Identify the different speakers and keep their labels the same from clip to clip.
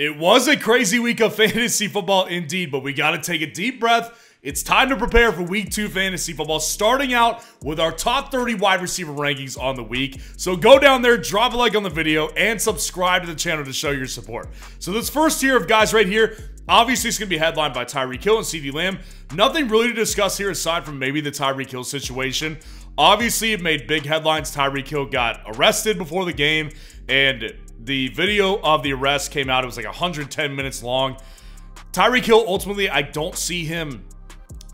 Speaker 1: It was a crazy week of fantasy football indeed, but we got to take a deep breath. It's time to prepare for week 2 fantasy football, starting out with our top 30 wide receiver rankings on the week. So go down there, drop a like on the video, and subscribe to the channel to show your support. So this first tier of guys right here, obviously it's going to be headlined by Tyreek Hill and CeeDee Lamb. Nothing really to discuss here aside from maybe the Tyreek Hill situation. Obviously, it made big headlines. Tyreek Hill got arrested before the game, and the video of the arrest came out. It was like 110 minutes long. Tyreek Hill, ultimately, I don't see him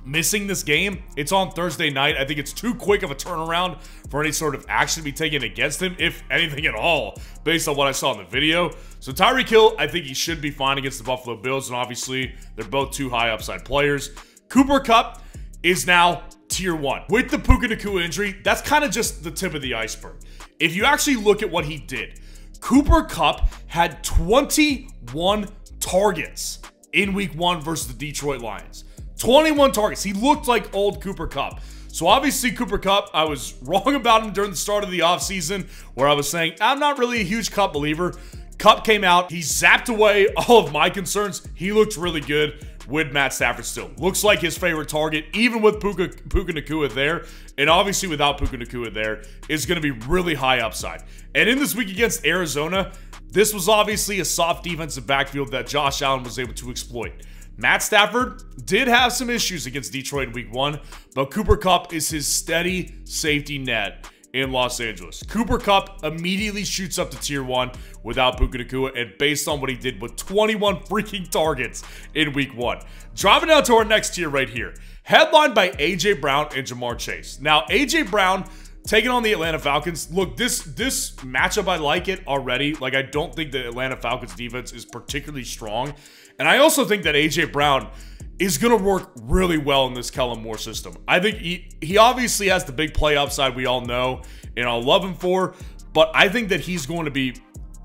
Speaker 1: missing this game. It's on Thursday night. I think it's too quick of a turnaround for any sort of action to be taken against him, if anything at all, based on what I saw in the video. So Tyreek Hill, I think he should be fine against the Buffalo Bills, and obviously, they're both two high upside players. Cooper Kupp is now tier 1. With the Puka Nacua injury, that's kind of just the tip of the iceberg. If you actually look at what he did, Cooper Kupp had 21 targets in week 1 versus the Detroit Lions. 21 targets. He looked like old Cooper Kupp. So obviously Cooper Kupp, I was wrong about him during the start of the offseason where I was saying, I'm not really a huge Kupp believer. Kupp came out. He zapped away all of my concerns. He looked really good with Matt Stafford still. Looks like his favorite target, even with Puka Nacua there. And obviously without Puka Nacua there, is going to be really high upside. And in this week against Arizona, this was obviously a soft defensive backfield that Josh Allen was able to exploit. Matt Stafford did have some issues against Detroit in week 1, but Cooper Kupp is his steady safety net in Los Angeles. Cooper Kupp immediately shoots up to tier 1 without Puka Nacua, and based on what he did with 21 freaking targets in week 1. Driving down to our next tier right here, headlined by A.J. Brown and Jamar Chase. Now, A.J. Brown taking on the Atlanta Falcons. Look, this matchup, I like it already. Like, I don't think the Atlanta Falcons defense is particularly strong. And I also think that A.J. Brown is going to work really well in this Kellen Moore system. I think he obviously has the big play upside we all know, and I'll love him for, but I think that he's going to be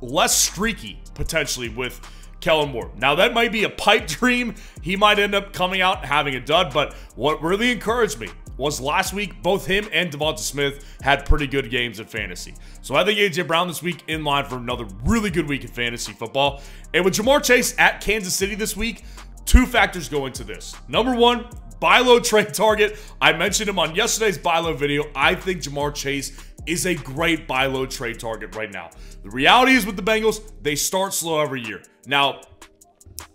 Speaker 1: less streaky, potentially, with Kellen Moore. Now, that might be a pipe dream. He might end up coming out and having a dud, but what really encouraged me was last week, both him and Devonta Smith had pretty good games in fantasy. So I think A.J. Brown this week in line for another really good week in fantasy football. And with Jamar Chase at Kansas City this week, 2 factors go into this. Number 1, buy low trade target. I mentioned him on yesterday's buy low video. I think Jamar Chase is a great buy low trade target right now. The reality is with the Bengals, they start slow every year. Now,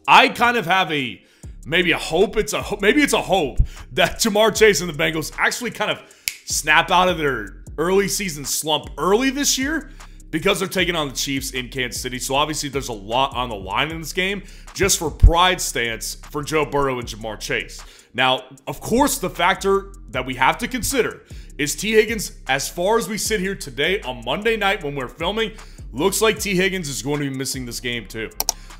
Speaker 1: I kind of have a maybe it's a hope that Jamar Chase and the Bengals actually kind of snap out of their early season slump early this year, because they're taking on the Chiefs in Kansas City. So obviously there's a lot on the line in this game just for pride stance for Joe Burrow and Jamar Chase. Now, of course, the factor that we have to consider is T. Higgins. As far as we sit here today on Monday night when we're filming, looks like T. Higgins is going to be missing this game too.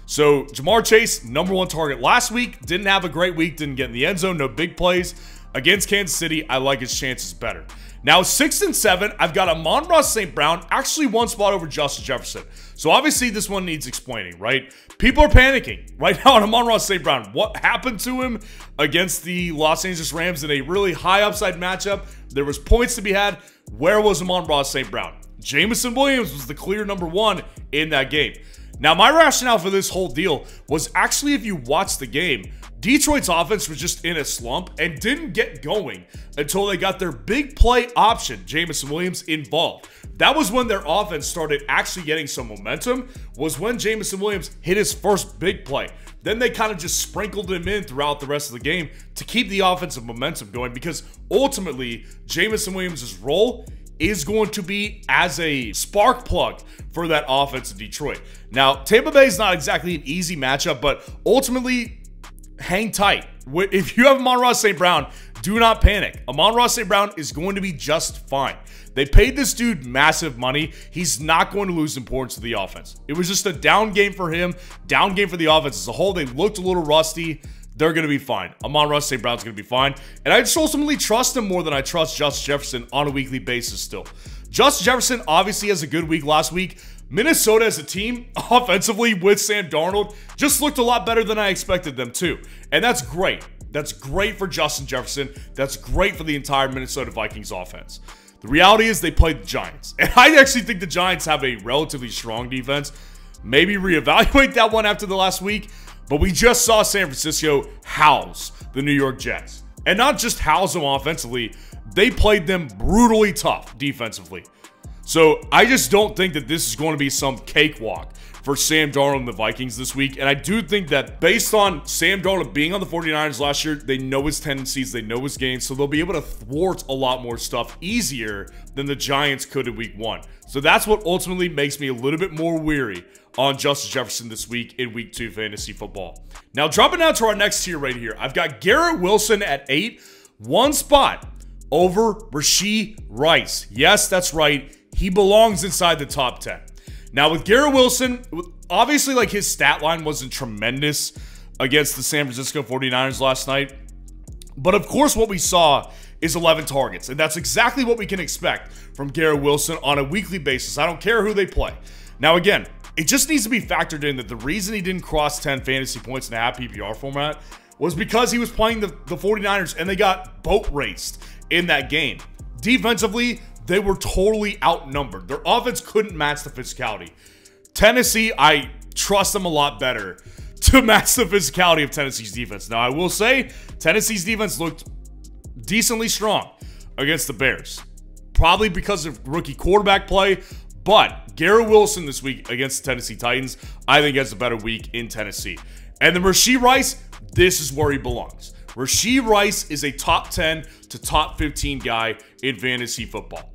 Speaker 1: So Jamar Chase, number 1 target last week, didn't have a great week, didn't get in the end zone, no big plays. Against Kansas City, I like his chances better. Now, 6 and 7, I've got Amon-Ra St. Brown, actually 1 spot over Justin Jefferson. So obviously this one needs explaining, right? People are panicking right now on Amon-Ra St. Brown. What happened to him against the Los Angeles Rams in a really high upside matchup? There was points to be had. Where was Amon-Ra St. Brown? Jameson Williams was the clear number 1 in that game. Now, my rationale for this whole deal was actually, if you watch the game, Detroit's offense was just in a slump and didn't get going until they got their big play option, Jameson Williams, involved. That was when their offense started actually getting some momentum, was when Jameson Williams hit his first big play. Then they kind of just sprinkled him in throughout the rest of the game to keep the offensive momentum going, because ultimately, Jameson Williams' role is going to be as a spark plug for that offense in Detroit. Now, Tampa Bay is not exactly an easy matchup, but ultimately, hang tight. If you have Amon-Ra St. Brown, do not panic. Amon-Ra St. Brown is going to be just fine. They paid this dude massive money. He's not going to lose importance to the offense. It was just a down game for him, down game for the offense as a whole. They looked a little rusty. They're going to be fine. Amon-Ra St. Brown's going to be fine. And I just ultimately trust him more than I trust Justin Jefferson on a weekly basis still. Justin Jefferson obviously has a good week last week. Minnesota as a team, offensively with Sam Darnold, just looked a lot better than I expected them to. And that's great. That's great for Justin Jefferson. That's great for the entire Minnesota Vikings offense. The reality is they played the Giants. And I actually think the Giants have a relatively strong defense. maybe reevaluate that one after the last week. But we just saw San Francisco house the New York Jets. And not just house them offensively, they played them brutally tough defensively. So I just don't think that this is going to be some cakewalk for Sam Darnold and the Vikings this week. And I do think that based on Sam Darnold being on the 49ers last year, they know his tendencies, they know his games, so they'll be able to thwart a lot more stuff easier than the Giants could in week 1. So that's what ultimately makes me a little bit more weary on Justin Jefferson this week in week 2 fantasy football. Now, dropping down to our next tier right here, I've got Garrett Wilson at 8, one spot over Rashee Rice. Yes, that's right. He belongs inside the top 10. Now, with Garrett Wilson, obviously, like, his stat line wasn't tremendous against the San Francisco 49ers last night. But, of course, what we saw is 11 targets. And that's exactly what we can expect from Garrett Wilson on a weekly basis. I don't care who they play. Now, again, it just needs to be factored in that the reason he didn't cross 10 fantasy points in a half PPR format was because he was playing the 49ers and they got boat raced in that game. Defensively, they were totally outnumbered. Their offense couldn't match the physicality. Tennessee, I trust them a lot better to match the physicality of Tennessee's defense. Now, I will say, Tennessee's defense looked decently strong against the Bears. Probably because of rookie quarterback play, but Garrett Wilson this week against the Tennessee Titans, I think has a better week in Tennessee. And then Rashee Rice, this is where he belongs. Rashee Rice is a top 10 to top 15 guy in fantasy football.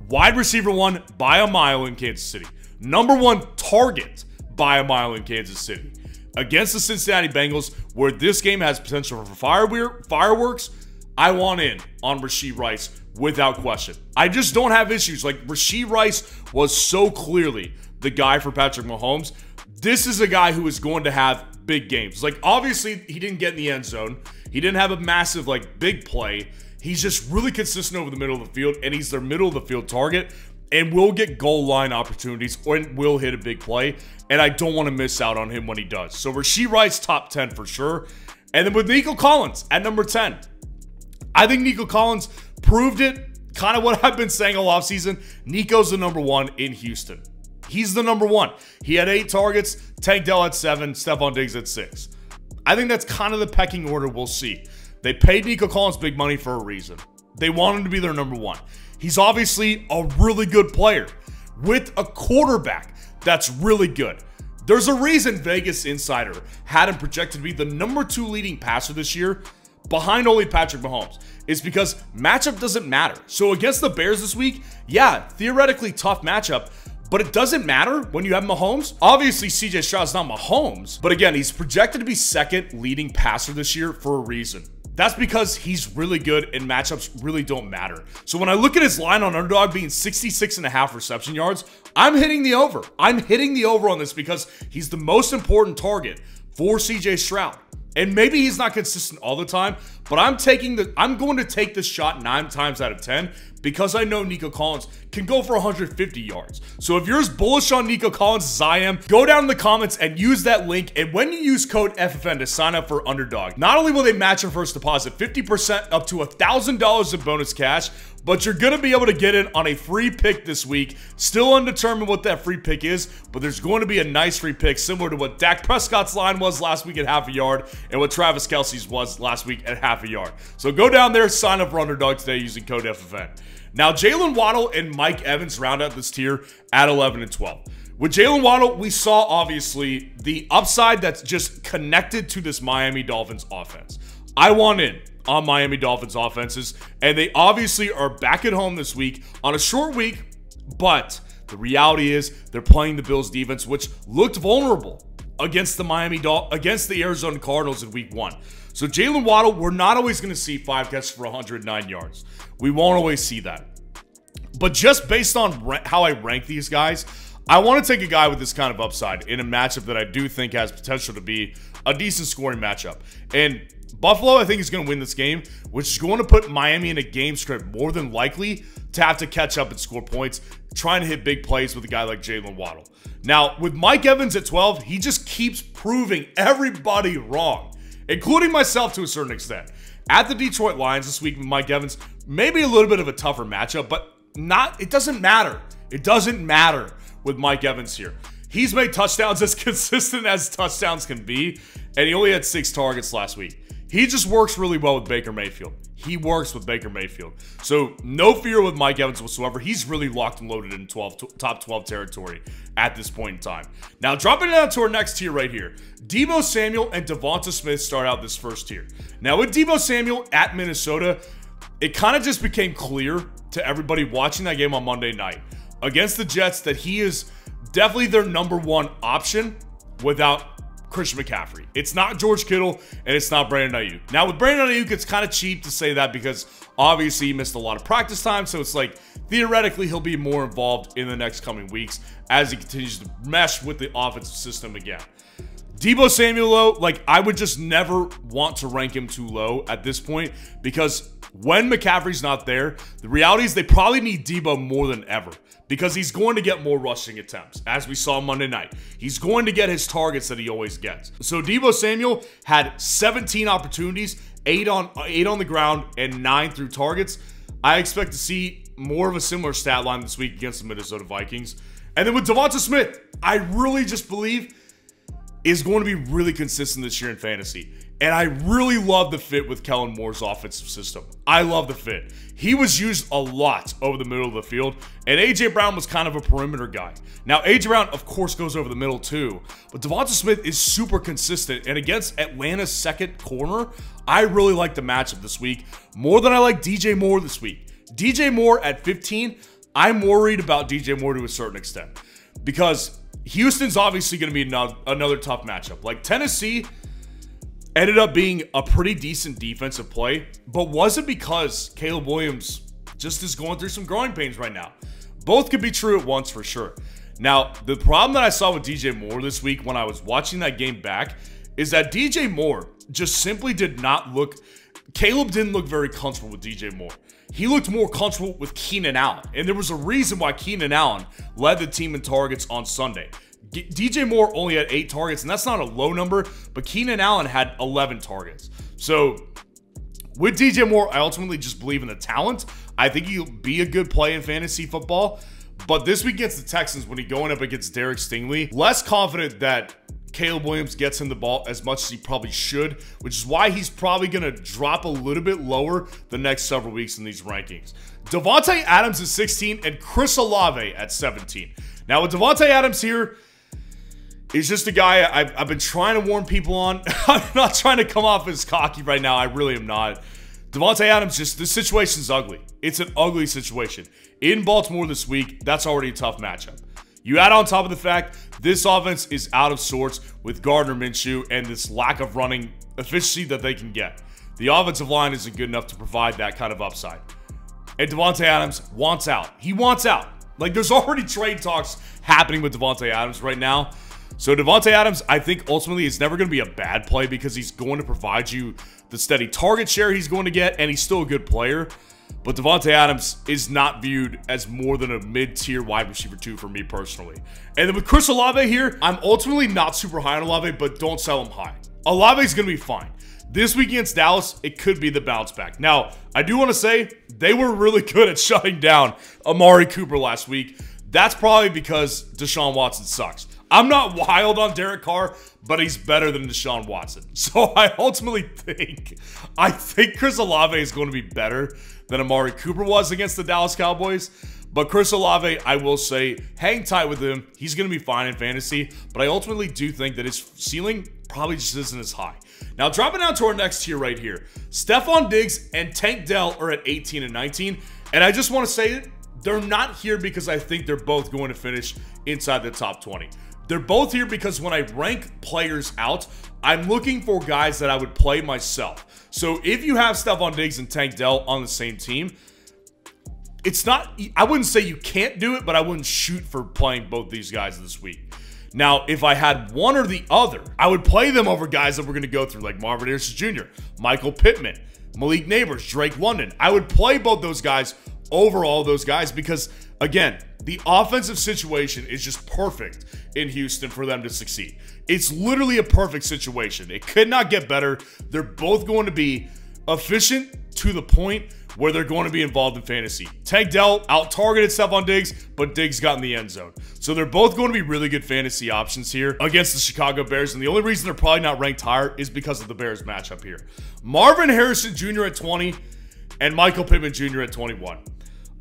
Speaker 1: Wide receiver 1 by a mile in Kansas City. Number 1 target by a mile in Kansas City. Against the Cincinnati Bengals, where this game has potential for fireworks, I want in on Rashee Rice without question. I just don't have issues. Like, Rashee Rice was so clearly the guy for Patrick Mahomes. This is a guy who is going to have big games. Like, obviously, he didn't get in the end zone. He didn't have a massive, like, big play. He's just really consistent over the middle of the field, and he's their middle of the field target, and will get goal line opportunities, or will hit a big play, and I don't want to miss out on him when he does. So Rashee Rice, top 10 for sure. And then with Nico Collins at number 10. I think Nico Collins proved it, kind of what I've been saying all offseason. Nico's the number 1 in Houston. He's the number 1. He had 8 targets, Tank Dell had 7, Stephon Diggs at 6. I think that's kind of the pecking order we'll see. They paid Nico Collins big money for a reason. They want him to be their number 1. He's obviously a really good player with a quarterback that's really good. There's a reason Vegas Insider had him projected to be the number 2 leading passer this year, behind only Patrick Mahomes. It's because matchup doesn't matter. So against the Bears this week, yeah, theoretically tough matchup, but it doesn't matter when you have Mahomes. Obviously, CJ Stroud's not Mahomes, but again, he's projected to be 2nd leading passer this year for a reason. That's because he's really good and matchups really don't matter. So when I look at his line on Underdog being 66.5 reception yards, I'm hitting the over. I'm hitting the over on this because he's the most important target for CJ Stroud. And maybe he's not consistent all the time, but I'm going to take this shot 9 times out of 10 because I know Nico Collins can go for 150 yards. So if you're as bullish on Nico Collins as I am, go down in the comments and use that link. And when you use code FFN to sign up for Underdog, not only will they match your first deposit 50% up to $1,000 in bonus cash, but you're going to be able to get in on a free pick this week. Still undetermined what that free pick is, but there's going to be a nice free pick similar to what Dak Prescott's line was last week at half a yard and what Travis Kelce's was last week at half a yard. So go down there, sign up for Underdog today using code FFN. Now, Jalen Waddle and Mike Evans round out this tier at 11 and 12. With Jalen Waddle, we saw, obviously, the upside that's just connected to this Miami Dolphins offense. I want in on Miami Dolphins offenses, and they obviously are back at home this week on a short week, but the reality is they're playing the Bills defense, which looked vulnerable against the Arizona Cardinals in week 1. So Jalen Waddle, we're not always going to see 5 catches for 109 yards. We won't always see that. But just based on how I rank these guys, I want to take a guy with this kind of upside in a matchup that I do think has potential to be a decent scoring matchup. And Buffalo, I think, is going to win this game, which is going to put Miami in a game script more than likely to have to catch up and score points, trying to hit big plays with a guy like Jalen Waddle. Now, with Mike Evans at 12, he just keeps proving everybody wrong, including myself to a certain extent. At the Detroit Lions this week with Mike Evans, maybe a little bit of a tougher matchup, but it doesn't matter. It doesn't matter with Mike Evans here. He's made touchdowns as consistent as touchdowns can be, and he only had 6 targets last week. He just works really well with Baker Mayfield. He works with Baker Mayfield. So no fear with Mike Evans whatsoever. He's really locked and loaded in top 12 territory at this point in time. Now dropping down to our next tier right here. Deebo Samuel and Devonta Smith start out this first tier. Now with Deebo Samuel at Minnesota, it kind of just became clear to everybody watching that game on Monday night against the Jets that he is definitely their #1 option without Christian McCaffrey. It's not George Kittle, and it's not Brandon Ayuk. Now, with Brandon Ayuk, it's kind of cheap to say that because obviously he missed a lot of practice time, so it's like theoretically he'll be more involved in the next coming weeks as he continues to mesh with the offensive system again. Deebo Samuel, though, like, I would just never want to rank him too low at this point because when McCaffrey's not there, the reality is they probably need Deebo more than ever because he's going to get more rushing attempts, as we saw Monday night. He's going to get his targets that he always gets. So Deebo Samuel had 17 opportunities, 8 on the ground, and 9 through targets. I expect to see more of a similar stat line this week against the Minnesota Vikings. And then with Devonta Smith, I really just believe is going to be really consistent this year in fantasy. And I really love the fit with Kellen Moore's offensive system. I love the fit. He was used a lot over the middle of the field, and A.J. Brown was kind of a perimeter guy. Now, A.J. Brown, of course, goes over the middle too, but Devonta Smith is super consistent, and against Atlanta's second corner, I really like the matchup this week more than I like DJ Moore this week. DJ Moore at 15, I'm worried about DJ Moore to a certain extent because Houston's obviously going to be another tough matchup. Like, Tennessee ended up being a pretty decent defensive play, but was it because Caleb Williams just is going through some growing pains right now? Both could be true at once for sure. Now, the problem that I saw with DJ Moore this week when I was watching that game back is that DJ Moore just simply did not look, Caleb didn't look very comfortable with DJ Moore. He looked more comfortable with Keenan Allen, and there was a reason why Keenan Allen led the team in targets on Sunday. DJ Moore only had 8 targets, and that's not a low number, but Keenan Allen had 11 targets. So with DJ Moore, I ultimately just believe in the talent. I think he'll be a good play in fantasy football, but this week against the Texans, when he's going up against Derek Stingley, less confident that Caleb Williams gets him the ball as much as he probably should, which is why he's probably going to drop a little bit lower the next several weeks in these rankings. Davante Adams is 16 and Chris Olave at 17. Now with Davante Adams here, he's just a guy I've been trying to warn people on. I'm not trying to come off as cocky right now. I really am not. Davante Adams, just this situation's ugly. It's an ugly situation. In Baltimore this week, that's already a tough matchup. You add on top of the fact this offense is out of sorts with Gardner Minshew and this lack of running efficiency that they can get. The offensive line isn't good enough to provide that kind of upside. And Davante Adams wants out. He wants out. Like, there's already trade talks happening with Davante Adams right now. So Davante Adams, I think ultimately is never going to be a bad play because he's going to provide you the steady target share he's going to get, and he's still a good player. But Davante Adams is not viewed as more than a mid-tier wide receiver 2 for me personally. And then with Chris Olave here, I'm ultimately not super high on Olave, but don't sell him high. Olave's going to be fine. This week against Dallas, it could be the bounce back. Now, I do want to say they were really good at shutting down Amari Cooper last week. That's probably because Deshaun Watson sucks. I'm not wild on Derek Carr, but he's better than Deshaun Watson. So I ultimately think Chris Olave is going to be better than Amari Cooper was against the Dallas Cowboys. But Chris Olave, I will say, hang tight with him. He's going to be fine in fantasy. But I ultimately do think that his ceiling probably just isn't as high. Now, dropping down to our next tier right here. Stephon Diggs and Tank Dell are at 18 and 19. And I just want to say it, they're not here because I think they're both going to finish inside the top 20. They're both here because when I rank players out, I'm looking for guys that I would play myself. So if you have Stephon Diggs and Tank Dell on the same team, it's not, I wouldn't say you can't do it, but I wouldn't shoot for playing both these guys this week. Now, if I had one or the other, I would play them over guys that we're going to go through, like Marvin Harrison Jr., Michael Pittman, Malik Neighbors, Drake London. I would play both those guys over all those guys because, again, the offensive situation is just perfect in Houston for them to succeed. It's literally a perfect situation. It could not get better. They're both going to be efficient to the point, where they're going to be involved in fantasy. Tank Dell out-targeted Stephon Diggs, but Diggs got in the end zone. So they're both going to be really good fantasy options here against the Chicago Bears, and the only reason they're probably not ranked higher is because of the Bears matchup here. Marvin Harrison Jr. at 20 and Michael Pittman Jr. at 21.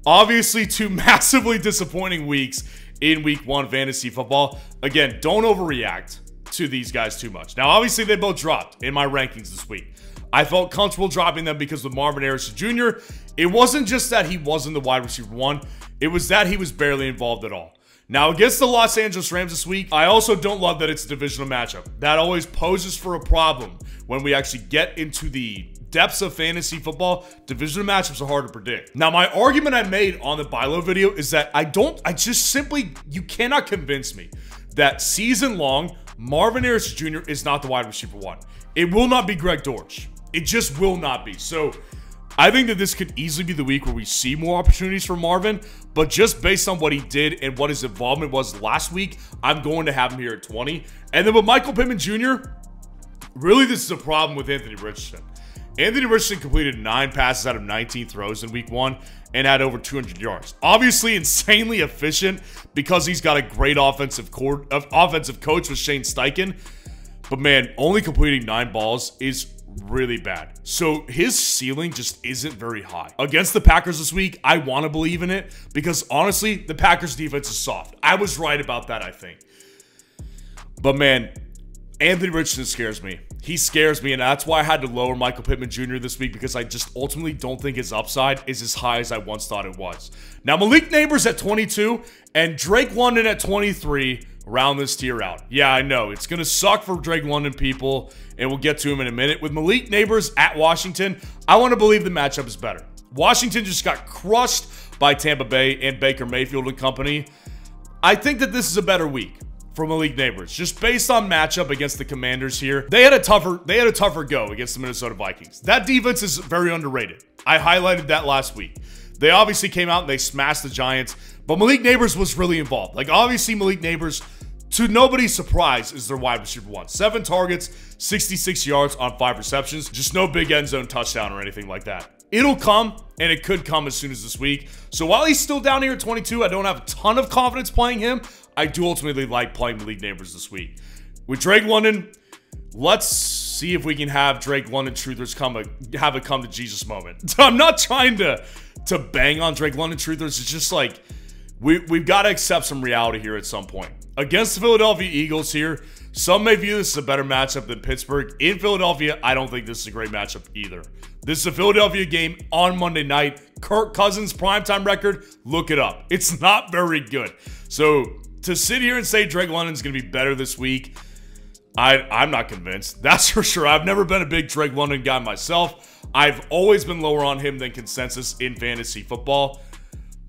Speaker 1: Obviously, two massively disappointing weeks in week 1 fantasy football. Again, don't overreact to these guys too much. Now, obviously, they both dropped in my rankings this week. I felt comfortable dropping them because with Marvin Harrison Jr., it wasn't just that he wasn't the wide receiver 1, it was that he was barely involved at all. Now, against the Los Angeles Rams this week, I also don't love that it's a divisional matchup. That always poses for a problem when we actually get into the depths of fantasy football. Divisional matchups are hard to predict. Now, my argument I made on the buy low video is that you cannot convince me that season long, Marvin Harrison Jr. is not the wide receiver 1. It will not be Greg Dortch. It just will not be. So I think that this could easily be the week where we see more opportunities for Marvin, but just based on what he did and what his involvement was last week, I'm going to have him here at 20. And then with Michael Pittman Jr., really this is a problem with Anthony Richardson. Anthony Richardson completed 9 passes out of 19 throws in week 1 and had over 200 yards. Obviously insanely efficient because he's got a great offensive coach with Shane Steichen. But man, only completing 9 balls is really bad. So his ceiling just isn't very high. Against the Packers this week, I want to believe in it because honestly, the Packers defense is soft. I was right about that, I think. But man, Anthony Richardson scares me. He scares me, and that's why I had to lower Michael Pittman Jr. this week because I just ultimately don't think his upside is as high as I once thought it was. Now, Malik Nabers at 22 and Drake London at 23 round this tier out. Yeah, I know. It's going to suck for Drake London people, and we'll get to him in a minute. With Malik Nabers at Washington, I want to believe the matchup is better. Washington just got crushed by Tampa Bay and Baker Mayfield and company. I think that this is a better week for Malik Nabers, just based on matchup against the Commanders here. They had a tougher go against the Minnesota Vikings. That defense is very underrated. I highlighted that last week. They obviously came out and they smashed the Giants, but Malik Nabers was really involved. Like, obviously, Malik Nabers, to nobody's surprise, is their wide receiver 1. 7 targets, 66 yards on 5 receptions. Just no big end zone touchdown or anything like that. It'll come, and it could come as soon as this week. So while he's still down here at 22, I don't have a ton of confidence playing him. I do ultimately like playing Malik Nabers this week. With Drake London, let's see if we can have Drake London truthers have a come to Jesus moment. I'm not trying to bang on Drake London truthers. It's just like we've got to accept some reality here at some point. Against the Philadelphia Eagles here, some may view this as a better matchup than Pittsburgh. In Philadelphia, I don't think this is a great matchup either. This is a Philadelphia game on Monday night. Kirk Cousins' primetime record, look it up. It's not very good. So to sit here and say Drake London's going to be better this week, I'm not convinced. That's for sure. I've never been a big Drake London guy myself. I've always been lower on him than consensus in fantasy football.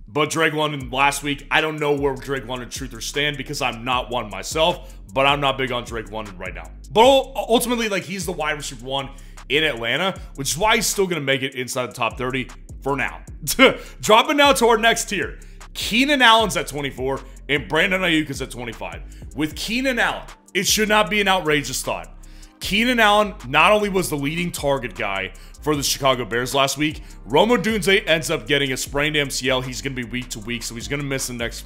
Speaker 1: But Drake London last week, I don't know where Drake London truthers stand because I'm not one myself, but I'm not big on Drake London right now. But ultimately, like, he's the wide receiver 1 in Atlanta, which is why he's still going to make it inside the top 30 for now. Dropping now to our next tier. Keenan Allen's at 24 and Brandon Ayuk is at 25. With Keenan Allen, it should not be an outrageous thought. Keenan Allen not only was the leading target guy for the Chicago Bears last week, Rome Odunze ends up getting a sprained MCL. He's going to be week to week, so he's going to miss the next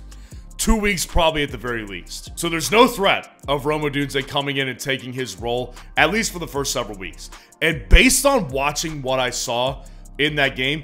Speaker 1: 2 weeks probably at the very least. So there's no threat of Rome Odunze coming in and taking his role, at least for the first several weeks. And based on watching what I saw in that game,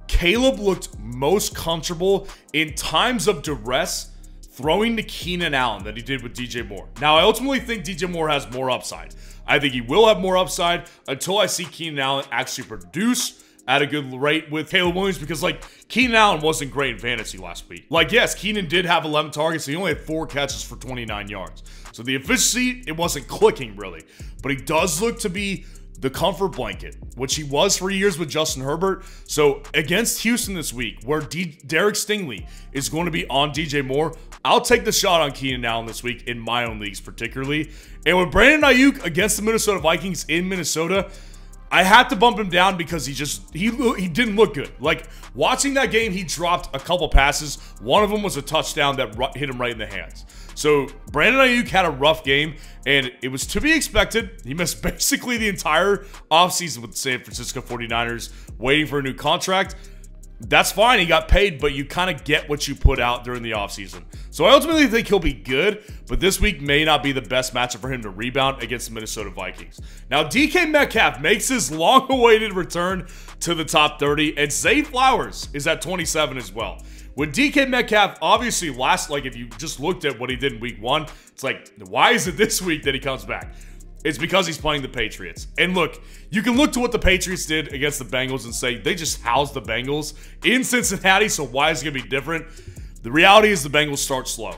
Speaker 1: Caleb looked most comfortable in times of duress throwing to Keenan Allen than he did with DJ Moore. Now, I ultimately think DJ Moore has more upside. I think he will have more upside until I see Keenan Allen actually produce at a good rate with Caleb Williams, because, like, Keenan Allen wasn't great in fantasy last week. Like, yes, Keenan did have 11 targets. He only had 4 catches for 29 yards. So the efficiency, it wasn't clicking, really. But he does look to be the comfort blanket, which he was for years with Justin Herbert. So against Houston this week, where Derek Stingley is going to be on DJ Moore, I'll take the shot on Keenan Allen this week in my own leagues particularly. And with Brandon Ayuk against the Minnesota Vikings in Minnesota, I had to bump him down because he didn't look good. Like, watching that game, he dropped a couple passes. One of them was a touchdown that hit him right in the hands. So Brandon Ayuk had a rough game, and it was to be expected. He missed basically the entire offseason with the San Francisco 49ers, waiting for a new contract. That's fine. He got paid, but you kind of get what you put out during the offseason. So I ultimately think he'll be good, but this week may not be the best matchup for him to rebound against the Minnesota Vikings. Now, DK Metcalf makes his long-awaited return to the top 30, and Zay Flowers is at 27 as well. With DK Metcalf, obviously, if you just looked at what he did in week 1, it's like, why is it this week that he comes back? It's because he's playing the Patriots. And look, you can look to what the Patriots did against the Bengals and say they just housed the Bengals in Cincinnati, so why is it going to be different? The reality is the Bengals start slow.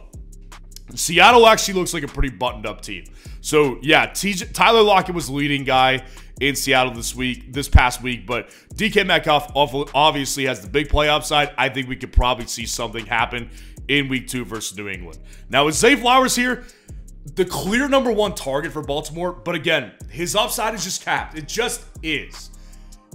Speaker 1: Seattle actually looks like a pretty buttoned-up team. So, yeah, Tyler Lockett was the leading guy in Seattle this past week, but DK Metcalf obviously has the big play upside. I think we could probably see something happen in week 2 versus New England. Now, with Zay Flowers here, the clear #1 target for Baltimore, but again, his upside is just capped. It just is.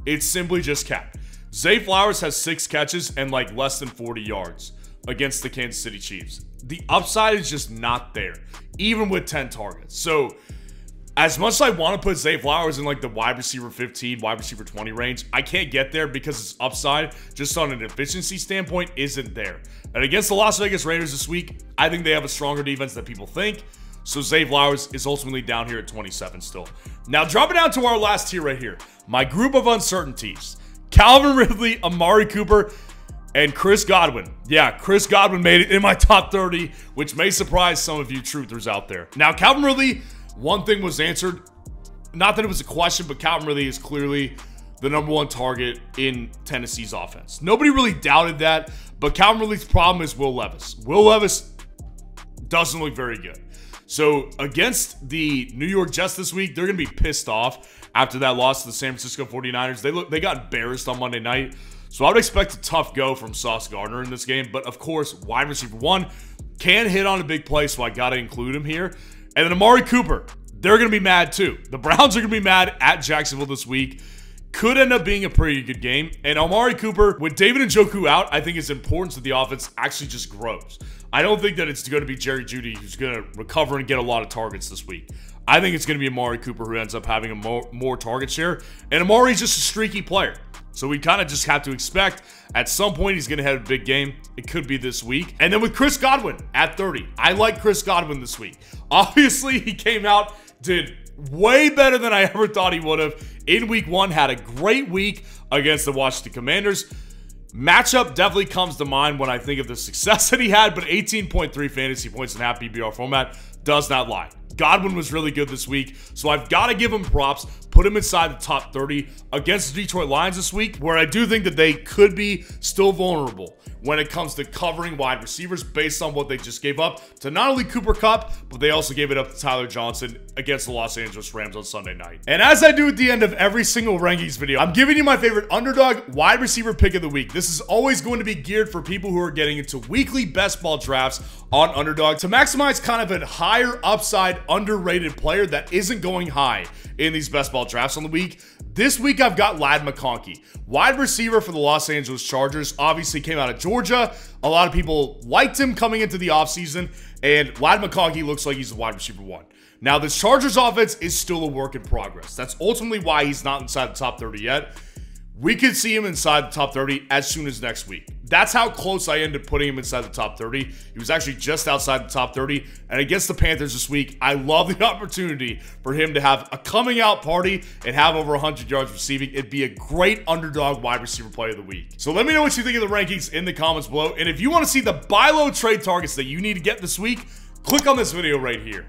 Speaker 1: It's simply just capped. Zay Flowers has 6 catches and like less than 40 yards against the Kansas City Chiefs. The upside is just not there, even with 10 targets. So, as much as I want to put Zay Flowers in like the wide receiver 15, wide receiver 20 range, I can't get there because his upside, just on an efficiency standpoint, isn't there. And against the Las Vegas Raiders this week, I think they have a stronger defense than people think. So Zay Flowers is ultimately down here at 27 still. Now, dropping down to our last tier right here. My group of uncertainties. Calvin Ridley, Amari Cooper, and Chris Godwin. Yeah, Chris Godwin made it in my top 30, which may surprise some of you truthers out there. Now, Calvin Ridley, one thing was answered. Not that it was a question, but Calvin Ridley is clearly the #1 target in Tennessee's offense. Nobody really doubted that, but Calvin Ridley's problem is Will Levis. Will Levis doesn't look very good. So against the New York Jets this week, they're going to be pissed off after that loss to the San Francisco 49ers. They got embarrassed on Monday night. So I would expect a tough go from Sauce Gardner in this game. But of course, wide receiver 1 can hit on a big play, so I got to include him here. And then Amari Cooper, they're going to be mad too. The Browns are going to be mad at Jacksonville this week. Could end up being a pretty good game. And Amari Cooper, with David Njoku out, I think it's important that the offense actually just grows. I don't think that it's going to be Jerry Jeudy who's going to recover and get a lot of targets this week. I think it's going to be Amari Cooper who ends up having a more target share. And Amari's just a streaky player. So we kind of just have to expect at some point he's going to have a big game. It could be this week. And then with Chris Godwin at 30. I like Chris Godwin this week. Obviously, he came out, did way better than I ever thought he would have. In week 1, had a great week against the Washington Commanders. Matchup definitely comes to mind when I think of the success that he had, but 18.3 fantasy points in half PPR format does not lie. Godwin was really good this week, so I've got to give him props, put him inside the top 30 against the Detroit Lions this week, where I do think that they could be still vulnerable when it comes to covering wide receivers based on what they just gave up to not only Cooper Kupp, but they also gave it up to Tyler Johnson against the Los Angeles Rams on Sunday night. And as I do at the end of every single rankings video, I'm giving you my favorite underdog wide receiver pick of the week. This is always going to be geared for people who are getting into weekly best ball drafts on Underdog to maximize kind of a higher upside underrated player that isn't going high in these best ball drafts on the week. This week, I've got Ladd McConkey, wide receiver for the Los Angeles Chargers. Obviously, came out of Georgia. A lot of people liked him coming into the offseason, and Ladd McConkey looks like he's the wide receiver 1. Now, this Chargers offense is still a work in progress. That's ultimately why he's not inside the top 30 yet. We could see him inside the top 30 as soon as next week. That's how close I ended up putting him inside the top 30. He was actually just outside the top 30. And against the Panthers this week, I love the opportunity for him to have a coming out party and have over 100 yards receiving. It'd be a great underdog wide receiver play of the week. So let me know what you think of the rankings in the comments below. And if you want to see the buy low trade targets that you need to get this week, click on this video right here.